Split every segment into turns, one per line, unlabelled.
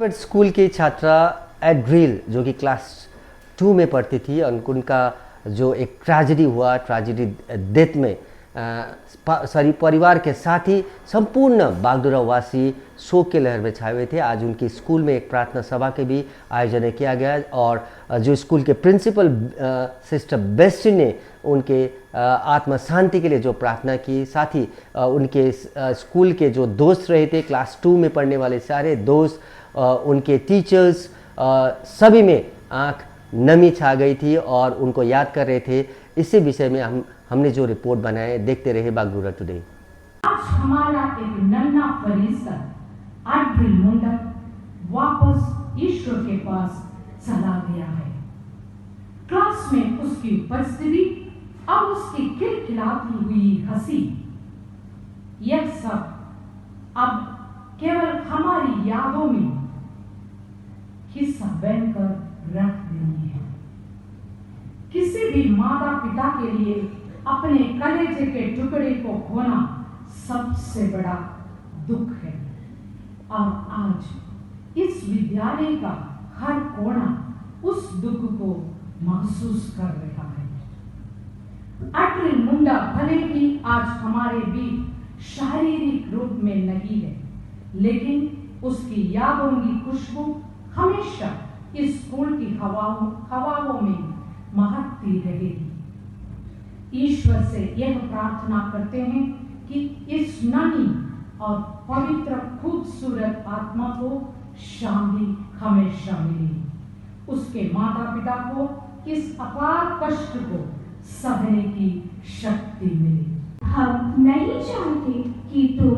Private school की छात्रा एड्रिल जो कि क्लास 2 में पढ़ती थी, और उनका जो एक ट्रेजेडी हुआ, ट्रेजेडी डेथ में परिवार के साथ ही संपूर्ण बागडोगरावासी शोक के लहर में छाए हुए थे। आज उनकी स्कूल में एक प्रार्थना सभा के भी आयोजन किया गया, और जो स्कूल के प्रिंसिपल सिस्टर बेस्टी ने उनके आत्मा शांति के लिए जो प्रार्थना की, साथ ही उनके स्कूल के जो दोस्त रहे थे, क्लास 2 में पढ़ने वाले सारे दोस्त, उनके टीचर्स, सभी में आंख नमी छा गई थी और उनको याद कर रहे थे। इसी विषय में हमने जो रिपोर्ट बनाए, देखते रहे बागडोगरा टुडे।
आज हमारा एक नन्हा परिसर एड्रिल मुंडा वापस ईश्वर के पास चला गया है। क्लास में उसकी उपस्थिति और उसकी खिलखिलाती हुई हंसी, यह सब अब केवल हमारी यादों में हिस्सा बनकर रख गई है। किसी भी माता पिता के लिए अपने कलेजे के टुकड़े को खोना सबसे बड़ा दुख है, और आज इस विद्यालय का हर कोना उस दुख को महसूस कर रहा है। एड्रिल मुंडा भले ही आज हमारे बीच शारीरिक रूप में नहीं है, लेकिन उसकी यादों की खुशबू हमेशा इस स्कूल की हवाओं में महकती रहेगी। ईश्वर से यह प्रार्थना करते हैं कि इस ननी और पवित्र खूबसूरत आत्मा को शांति हमेशा मिले, उसके माता पिता को इस अपार कष्ट को सहने की शक्ति मिले।
हम नहीं चाहते कि तुम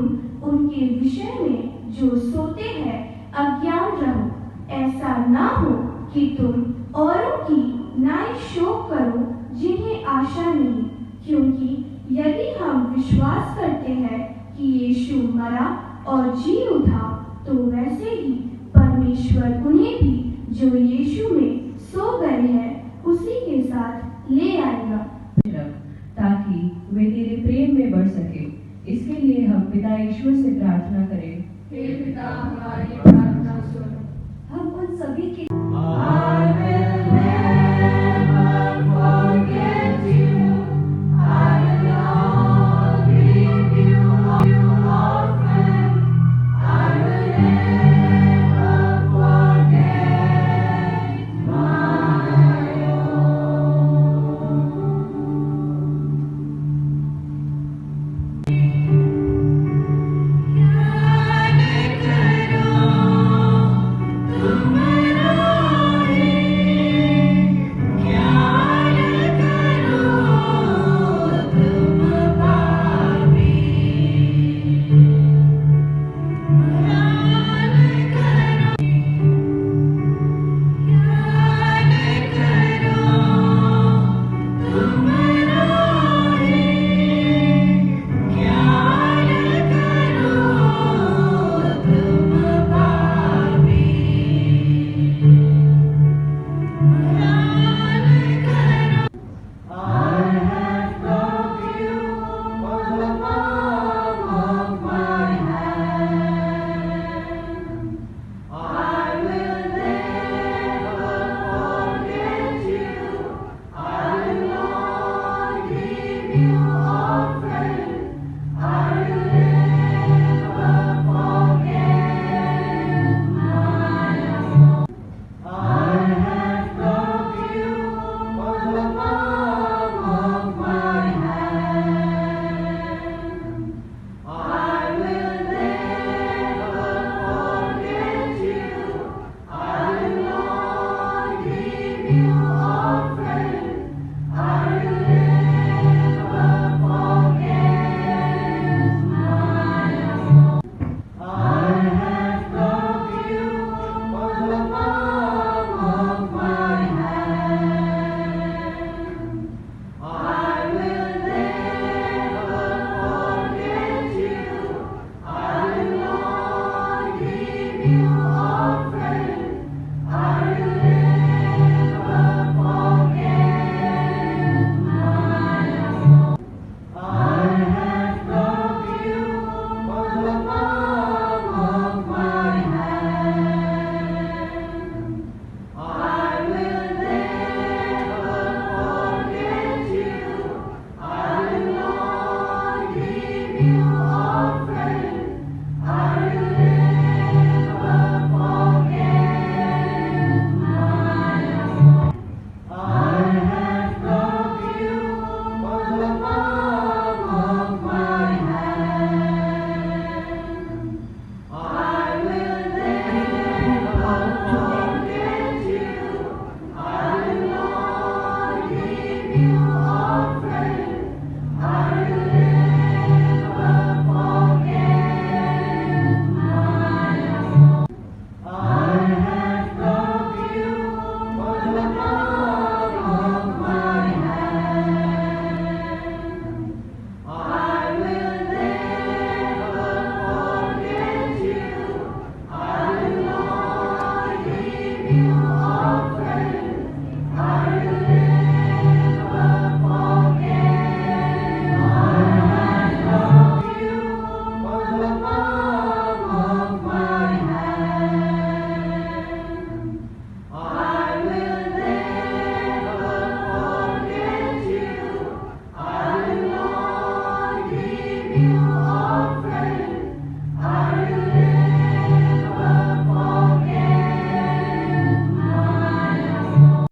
उनके विषय में जो सोते हैं अज्ञान रहो। ऐसा ना हो कि तुम औरों की नाई शोक करो जिन्हें आशा नहीं, क्योंकि यदि हम विश्वास करते हैं कि यीशु मरा और जी उठा, तो वैसे ही परमेश्वर उन्हें भी जो यीशु में सो गए हैं उसी के साथ ले आएगा,
ताकि वे तेरे प्रेम में बढ़ सके। इसके लिए हम पिता ईश्वर से प्रार्थना करें।
हे पिता, हमारी प्रार्थना सुन।
हम उन सभी के
you